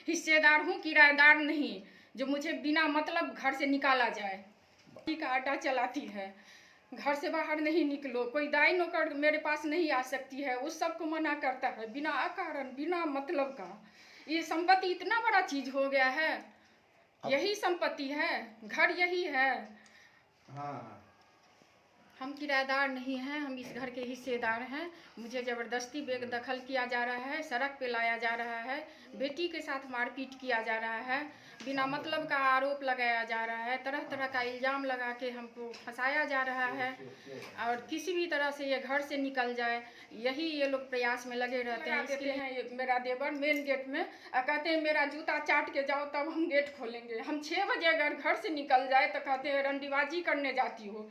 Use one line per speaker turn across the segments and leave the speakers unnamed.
हिस्सेदार हूँ, किराएदार नहीं, जो मुझे बिना मतलब घर से निकाला जाए। का आटा चलाती है, घर से बाहर नहीं निकलो, कोई दाई नौकर मेरे पास नहीं आ सकती है, उस सबको मना करता है बिना कारण बिना मतलब का। ये संपत्ति इतना बड़ा चीज हो गया है, यही संपत्ति है, घर यही है।
हाँ,
हम किराएदार नहीं हैं, हम इस घर के हिस्सेदार हैं। मुझे ज़बरदस्ती बेदखल किया जा रहा है, सड़क पे लाया जा रहा है, बेटी के साथ मारपीट किया जा रहा है, बिना मतलब का आरोप लगाया जा रहा है, तरह तरह का इल्ज़ाम लगा के हमको फंसाया जा रहा है, और किसी भी तरह से ये घर से निकल जाए, यही ये लोग प्रयास में लगे रहते हैं। इसके हैं ये मेरा देवर मेन गेट में कहते हैं मेरा जूता चाट के जाओ तब हम गेट खोलेंगे। हम 6 बजे अगर घर से निकल जाए तो कहते हैं रंडीबाजी करने जाती हो।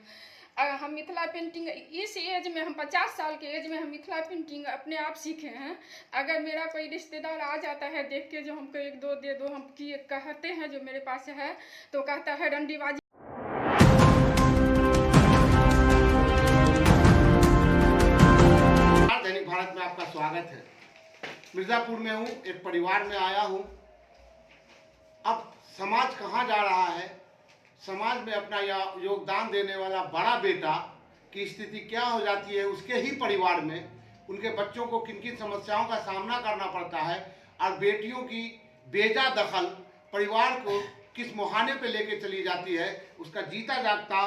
हम मिथिला पेंटिंग इस एज में, हम 50 साल के एज में हम मिथिला पेंटिंग अपने आप सीखे हैं। अगर मेरा कोई रिश्तेदार आ जाता है देख के जो हमको 1-2 दे दो, हम कहते हैं जो मेरे पास है तो कहता है रंडीबाजी।
दैनिक भारत में आपका स्वागत है। मिर्जापुर में हूँ, एक परिवार में आया हूँ। अब समाज कहाँ जा रहा है, समाज में अपना योगदान देने वाला बड़ा बेटा की स्थिति क्या हो जाती है, उसके ही परिवार में उनके बच्चों को किन किन समस्याओं का सामना करना पड़ता है, और बेटियों की बेजा दखल परिवार को किस मुहाने पे लेके चली जाती है, उसका जीता जागता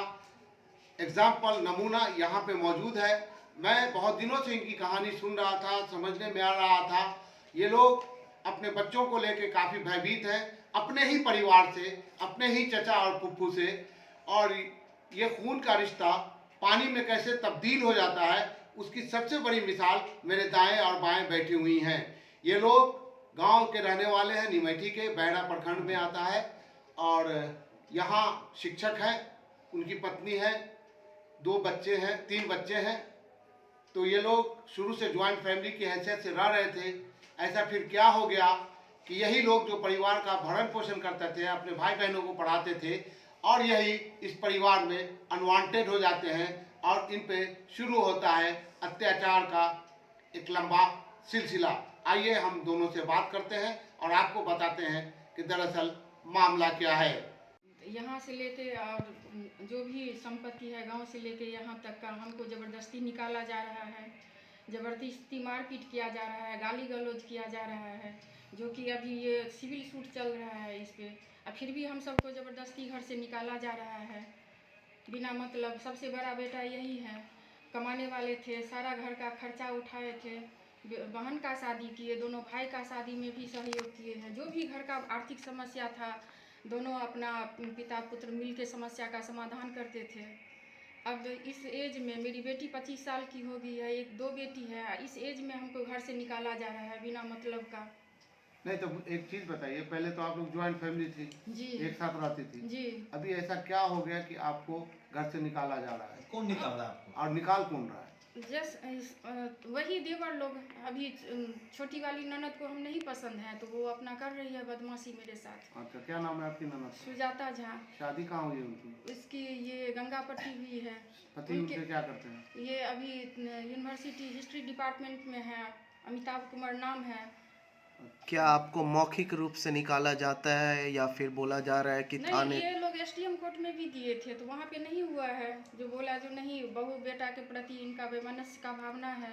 एग्जाम्पल नमूना यहाँ पे मौजूद है। मैं बहुत दिनों से इनकी कहानी सुन रहा था, समझने में आ रहा था। ये लोग अपने बच्चों को लेके काफ़ी भयभीत हैं, अपने ही परिवार से, अपने ही चचा और फुफ्फू से, और ये खून का रिश्ता पानी में कैसे तब्दील हो जाता है उसकी सबसे बड़ी मिसाल मेरे दाएं और बाएं बैठी हुई हैं। ये लोग गांव के रहने वाले हैं, निमेठी के बैड़ा प्रखंड में आता है, और यहाँ शिक्षक हैं, उनकी पत्नी है, 2 बच्चे हैं, 3 बच्चे हैं। तो ये लोग शुरू से ज्वाइंट फैमिली की हैसियत से रह रहे थे। ऐसा फिर क्या हो गया कि यही लोग जो परिवार का भरण पोषण करते थे, अपने भाई बहनों को पढ़ाते थे, और यही इस परिवार में अनवांटेड हो जाते हैं, और इन पे शुरू होता है अत्याचार का एक लंबा सिलसिला। आइए हम दोनों से बात करते हैं और आपको बताते हैं कि दरअसल मामला क्या है।
यहाँ से लेके और जो भी संपत्ति है गांव से लेके यहाँ तक का हमको ज़बरदस्ती निकाला जा रहा है, ज़बरदस्ती मारपीट किया जा रहा है, गाली गलौज किया जा रहा है, जो कि अभी ये सिविल सूट चल रहा है इस पर। और फिर भी हम सबको ज़बरदस्ती घर से निकाला जा रहा है बिना मतलब। सबसे बड़ा बेटा यही है, कमाने वाले थे, सारा घर का खर्चा उठाए थे, बहन का शादी किए, दोनों भाई का शादी में भी सहयोग किए हैं। जो भी घर का आर्थिक समस्या था दोनों अपना पिता पुत्र मिल के समस्या का समाधान करते थे। अब इस एज में मेरी बेटी 25 साल की हो गई है, 2 बेटी है, इस एज में हमको घर से निकाला जा रहा है बिना मतलब का।
नहीं तो एक चीज बताइए, पहले तो आप लोग ज्वाइंट फैमिली थी
जी,
एक साथ रहती थी
जी।
अभी ऐसा क्या हो गया कि आपको घर से निकाला जा रहा है?
कौन निकाल रहा है आपको?
और निकाल कौन रहा है?
वही देवर लोग। अभी छोटी वाली ननद को हम नहीं पसंद है तो वो अपना कर रही है बदमाशी मेरे साथ।
अच्छा, क्या नाम है आपकी ननद?
सुजाता झा।
शादी कहाँ हुई है उनकी?
इसकी ये गंगा पट्टी हुई है।
पति उनके क्या करते हैं?
ये अभी यूनिवर्सिटी हिस्ट्री डिपार्टमेंट में है, अमिताभ कुमार नाम है।
क्या आपको मौखिक रूप से निकाला जाता है या फिर बोला जा रहा है कि थाने?
नहीं, ये लोग एसडीएम कोर्ट में भी दिए थे तो वहाँ पे नहीं हुआ है। जो बोला जो नहीं, बहू बेटा के प्रति इनका वैमनस्य का भावना है,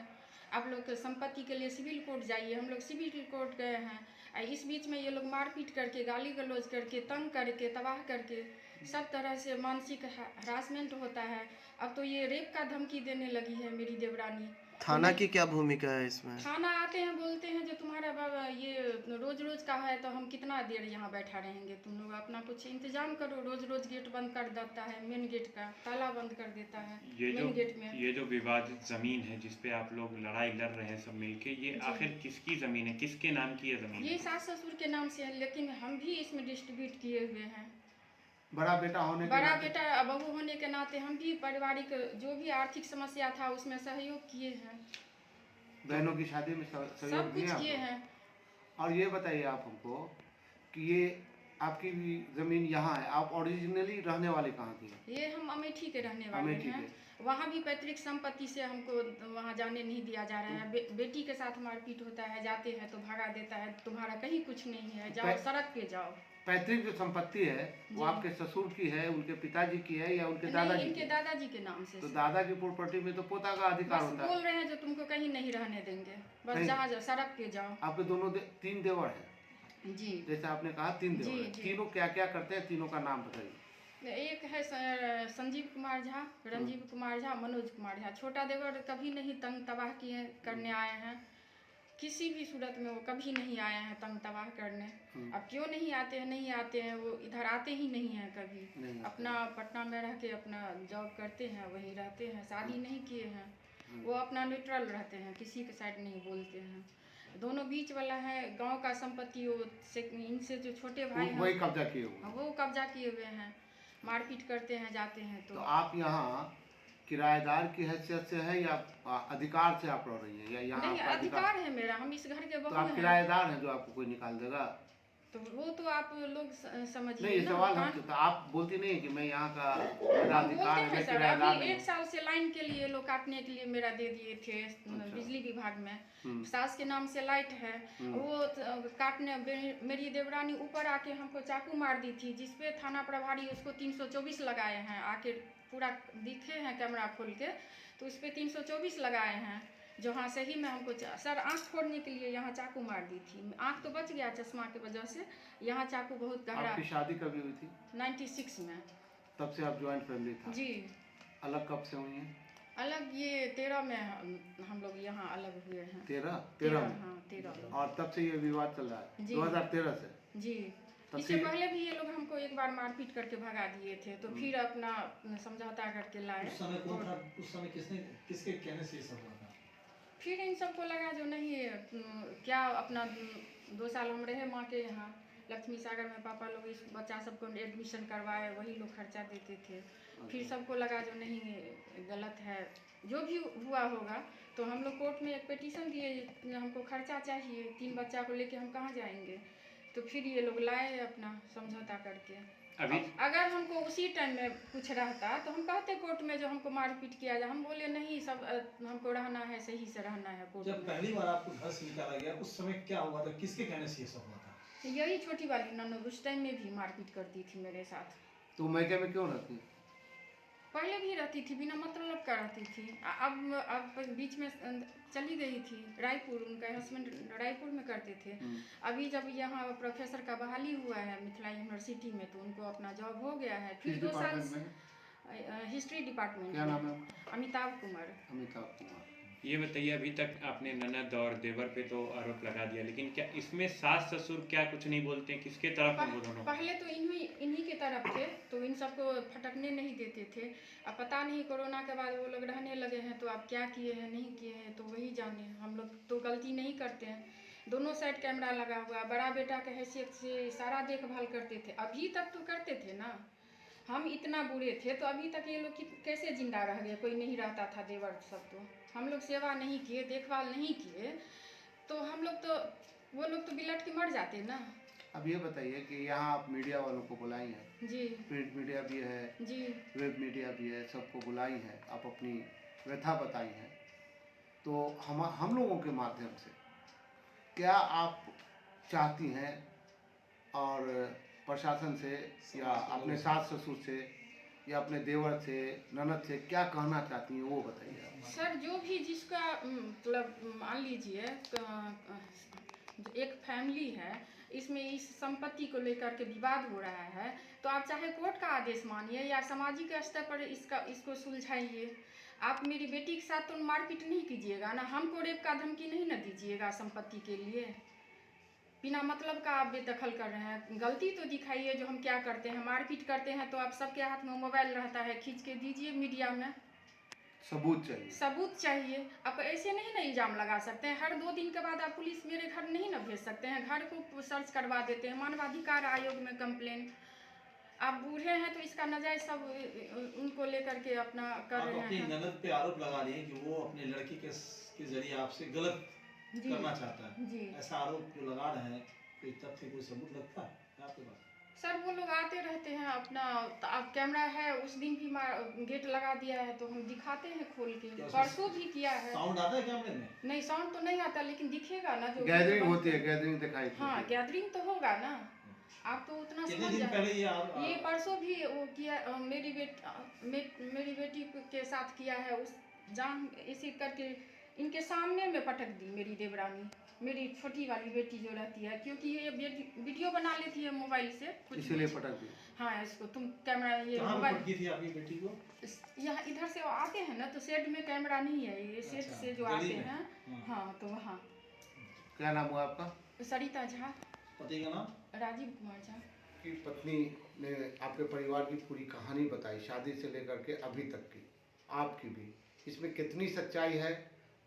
आप लोग संपत्ति के लिए सिविल कोर्ट जाइए। हम लोग सिविल कोर्ट गए हैं, इस बीच में ये लोग मारपीट करके, गाली गलौज करके, तंग करके, तबाह करके, सब तरह से मानसिक हरासमेंट होता है। अब तो ये रेप का धमकी देने लगी है मेरी देवरानी।
थाना की क्या भूमिका है इसमें?
थाना आते हैं, बोलते हैं जो तुम्हारा बाबा ये रोज रोज का है तो हम कितना देर यहाँ बैठा रहेंगे, तुम लोग अपना कुछ इंतजाम करो। रोज रोज गेट बंद कर देता है, मेन गेट का ताला बंद कर देता है मेन गेट में।
ये जो विवादित जमीन है जिसपे आप लोग लड़ाई लड़ रहे हैं सब मिलके, ये आखिर किसकी जमीन है, किसके नाम की है जमीन?
ये सास ससुर के नाम से है, लेकिन हम भी इसमें डिस्ट्रीब्यूट किए हुए हैं।
बड़ा बेटा होने के
बड़ा
नाते?
बेटा बहू होने के नाते हम भी पारिवारिक जो भी आर्थिक समस्या था उसमें सहयोग किए हैं,
बहनों की शादी में
सब
सहयोग
कुछ
किए
किए
आप?
हैं।
और ये बताइए आप हमको कि ये आपकी भी जमीन यहाँ है, आप ओरिजिनली रहने वाले कहाँ की?
ये हम अमेठी के रहने वाले
अमेठी
हैं।
के।
वहाँ भी पैतृक संपत्ति से हमको वहाँ जाने नहीं दिया जा रहा है। बेटी के साथ मारपीट होता है, जाते हैं तो भगा देता है, तुम्हारा कहीं कुछ नहीं है, जाओ सड़क पे जाओ।
पैतृक जो संपत्ति है वो आपके ससुर की है, उनके पिताजी की है या उनके
नहीं,
दादाजी
इनके
की?
दादाजी के नाम से।
तो दादा की प्रॉपर्टी में तो पोता का अधिकार
बस
होता
बोल
है।
रहे हैं जो तुमको कहीं नहीं रहने देंगे, बस
नहीं।
जहाँ जाओ सड़क पे जाओ।
आपके दोनों तीन देवर हैं,
जी
जैसे आपने कहा 3 देवर
जी,
हैं।
जी।
तीनों क्या क्या करते हैं, तीनों का नाम बताइए।
एक है संजीव कुमार झा, रंजीव कुमार झा, मनोज कुमार झा। छोटा देवर कभी नहीं तंग तबाह किए करने आए हैं, किसी भी सूरत में वो कभी नहीं आए हैं तंग तबाह करने। अब क्यों नहीं आते हैं, नहीं आते हैं, वो इधर आते ही नहीं हैं कभी।
नहीं।
अपना पटना में रह के अपना जॉब करते हैं, वहीं रहते हैं, शादी नहीं किए हैं। वो अपना न्यूट्रल रहते हैं, किसी के साइड नहीं बोलते हैं। दोनों बीच वाला है, गांव का संपत्ति वो इनसे जो छोटे भाई हैं
वही कब्जा किए हुए।
वो कब्जा किए हुए हैं, मारपीट करते हैं, जाते हैं
तो आप यहाँ किराएदार की हैसियत से है या अधिकार से आप रह रही हैं, या यहाँ
नहीं,
आपका
अधिकार है मेरा, हम इस घर के
तो
बहू
आप
हैं।
किराएदार हैं जो आपको कोई निकाल देगा?
तो वो तो आप लोग समझिए
नहीं, ये
ना।
सवाल है तो आप बोलती नहीं है कि मैं यहाँ का मेरा
हम बोलते
अधिकार है,
हैं
मैं
सर,
किराएदार
अभी
नहीं
1 साल से लाइन के लिए लोग काटने के लिए मेरा दे दिए थे बिजली विभाग में। सास के नाम से लाइट है, वो काटने मेरी देवरानी ऊपर आके हमको चाकू मार दी थी, जिसपे थाना प्रभारी उसको 324 लगाए हैं। आके पूरा दिखे हैं कैमरा खोल के, तो उस पर 324 लगाए हैं। जो हाँ सही में हमको सर आँख फोड़ने के लिए यहाँ चाकू मार दी थी। आँख तो बच गया चश्मा की वजह से, यहाँ चाकू बहुत गहरा।
आपकी शादी कभी हुई थी?
96 में।
तब से आप ज्वाइंट फैमिली था?
जी।
अलग कब से हुई हैं?
अलग ये 13 में हम लोग यहाँ अलग हुए हैं।
13 में?
हाँ 13।
और तब से ये विवाद चल रहा है?
जी।
2013 से?
जी। इससे पहले भी ये लोग हमको एक बार मारपीट करके भगा दिए थे, तो फिर अपना समझौता करके लाए।
उस समय कौन था? उस समय किसके कहने से ये सब हुआ था?
फिर इन सबको लगा जो नहीं क्या अपना 2 साल हम रहे माँ के यहाँ लक्ष्मी सागर में, पापा लोग इस बच्चा सबको एडमिशन करवाए, वही लोग खर्चा देते थे। फिर सबको लगा जो नहीं गलत है, जो भी हुआ होगा। तो हम लोग कोर्ट में एक पिटीशन दिए, हमको खर्चा चाहिए, 3 बच्चा को लेके हम कहाँ जाएंगे। तो फिर ये लोग लाए अपना समझौता करके।
अभी
अगर हमको उसी टाइम में कुछ रहता तो हम कहते कोर्ट में जो हमको मारपीट किया जाए, हम बोले नहीं सब हमको रहना है, सही से रहना है कोर्ट
जब
में।
पहली बार आपको घर से निकाला गया उस समय क्या हुआ था? किसके कहने से ये सब हुआ था?
यही छोटी वाली ननद उस टाइम में भी मारपीट करती थी मेरे साथ।
तो मैके में क्यों रहती?
पहले भी रहती थी, बिना मतलब का रहती थी। अब बीच में चली गई थी रायपुर, उनका हस्बैंड रायपुर में करते थे। अभी जब यहाँ प्रोफेसर का बहाली हुआ है मिथिला यूनिवर्सिटी में, तो उनको अपना जॉब हो गया है। फिर 2 साल हिस्ट्री डिपार्टमेंट।
क्या नाम है?
अमिताभ कुमार।
अमिताभ कुमार।
ये बताइए, अभी तक आपने ननद और देवर पे तो आरोप लगा दिया, लेकिन क्या इसमें सास ससुर क्या कुछ नहीं बोलते हैं? किसके तरफ हैं वो दोनों?
पहले तो इन्हीं के तरफ थे, तो इन सबको फटकने नहीं देते थे। अब पता नहीं कोरोना के बाद वो लोग रहने लगे हैं, तो अब क्या किए हैं नहीं किए हैं तो वही जाने। हम लोग तो गलती नहीं करते हैं। दोनों साइड कैमरा लगा हुआ, बड़ा बेटा के हैसियत से सारा देखभाल करते थे। अभी तक तो करते थे ना, हम इतना बुरे थे तो अभी तक ये लोग कैसे जिंदा रह गए? कोई नहीं रहता था देवर सब, तो हम लोग सेवा नहीं किए, देखभाल नहीं किए, तो हम लोग तो वो लोग तो बिलट के मर जाते ना।
अब ये बताइए कि यहाँ आप मीडिया वालों को बुलाई हैं,
जी
प्रिंट मीडिया भी है,
जी
वेब मीडिया भी है, सबको बुलाई है, आप अपनी व्यथा बताई हैं। तो हम लोगों के माध्यम से क्या आप चाहती हैं और प्रशासन से या अपने सास ससुर से या अपने देवर से ननद से क्या कहना चाहती हैं वो बताइए आप।
सर, जो भी जिसका मतलब मान लीजिए एक फैमिली है, इसमें इस संपत्ति को लेकर के विवाद हो रहा है, तो आप चाहे कोर्ट का आदेश मानिए या सामाजिक स्तर पर इसको सुलझाइए। आप मेरी बेटी के साथ तो मारपीट नहीं कीजिएगा ना, हमको रेप का धमकी नहीं न दीजिएगा संपत्ति के लिए। बिना मतलब का आप बेदखल कर रहे हैं। गलती तो दिखाइए जो हम क्या करते हैं, मारपीट करते हैं तो आप सबके हाथ में मोबाइल रहता है, खींच के दीजिए मीडिया में।
सबूत चाहिए।
सबूत चाहिए। आप ऐसे नहीं ना इल्ज़ाम लगा सकते हैं। हर 2 दिन के बाद आप पुलिस मेरे घर नहीं ना भेज सकते हैं, घर को सर्च करवा देते हैं। मानवाधिकार आयोग में कंप्लेन। आप बूढ़े हैं तो इसका नजायज सब उनको लेकर के अपना कर रहे हैं।
आप अपनी ननद पे आरोप लगा रही हैं कि वो अपने लड़की के जरिए आपसे गलत करना चाहता है।
जी।
ऐसा आरोप जो लगा रहे हैं, कोई तथ्य कोई सबूत लगता है आपके पास?
सर वो लोग आते रहते हैं अपना, अब कैमरा है उस दिन भी गेट लगा दिया है तो हम दिखाते हैं खोल के,
क्या उसमें
परसों भी किया है।
साउंड आता है कैमरे में?
नहीं साउंड तो नहीं आता लेकिन दिखेगा ना जो
गैदरिंग होती है, गैदरिंग दिखाई
हाँ
देती है।
गैदरिंग तो होगा ना, आप तो उतना
कितने
समझ
दिन
जाए।
पहले ये आप
ये परसों भी वो किया, मेरी बेटी के साथ किया है, उस जान इसी करके इनके सामने में पटक दी मेरी देवरानी, मेरी छोटी वाली बेटी जो रहती है, क्योंकि ये वीडियो बना लेती है मोबाइल से कुछ
इसीलिए
भी।
पटक दी।
हाँ इसको तुम कैमरा ये
कहाँ पे
मोबाइल
पटकी थी आपकी बेटी को?
यहाँ इधर से वो आते हैं ना तो शेड में कैमरा नहीं है, ये शेड
अच्छा,
से जो
गली
आते
में?
हैं हाँ तो वहाँ।
क्या नाम हुआ आपका?
सरिता झा,
पति का नाम?
राजीव कुमार झा।
की पत्नी ने आपके परिवार की पूरी कहानी बताई, शादी से लेकर के अभी तक की, आपकी भी, इसमें कितनी सच्चाई है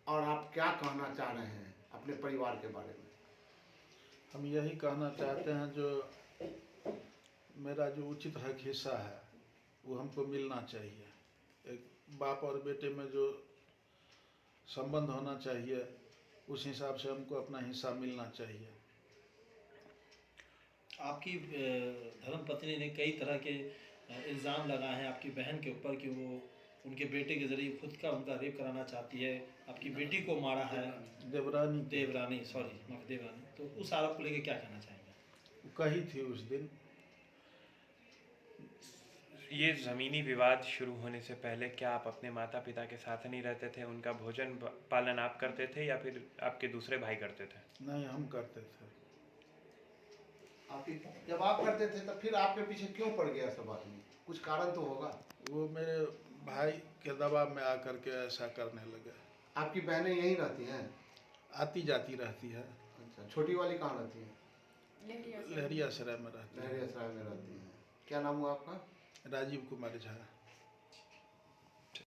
और आप क्या कहना चाह रहे हैं अपने परिवार के बारे में?
हम यही कहना चाहते हैं जो मेरा जो उचित हक हिस्सा है वो हमको मिलना चाहिए। एक बाप और बेटे में जो संबंध होना चाहिए उस हिसाब से हमको अपना हिस्सा मिलना चाहिए।
आपकी धर्मपत्नी ने कई तरह के इल्ज़ाम लगाए हैं आपकी बहन के ऊपर कि वो उनके बेटे के जरिए खुद का उनका रेप कराना चाहती है, आपकी बेटी को मारा है। देवरानी तो उस आरोप को लेकर क्या कहना चाहेंगे?
वो कही थी उस दिन।
ये ज़मीनी विवाद शुरू होने से पहले क्या आप अपने माता पिता के साथ नहीं रहते थे? उनका भोजन पालन आप करते थे या फिर आपके दूसरे भाई करते थे?
नहीं, हम करते थे।
आपकी जब आप करते थे तब फिर आपके पीछे क्यों पड़ गया सब आदमी? कुछ कारण तो होगा।
वो मेरे भाई के दबाव में आकर के ऐसा करने लगे।
आपकी बहनें यहीं रहती हैं?
आती जाती रहती है।
अच्छा, छोटी वाली कहाँ रहती है?
लहरिया सराय में रहती है।
लहरिया सराय में रहती हैं। क्या नाम हुआ आपका?
राजीव कुमार झा।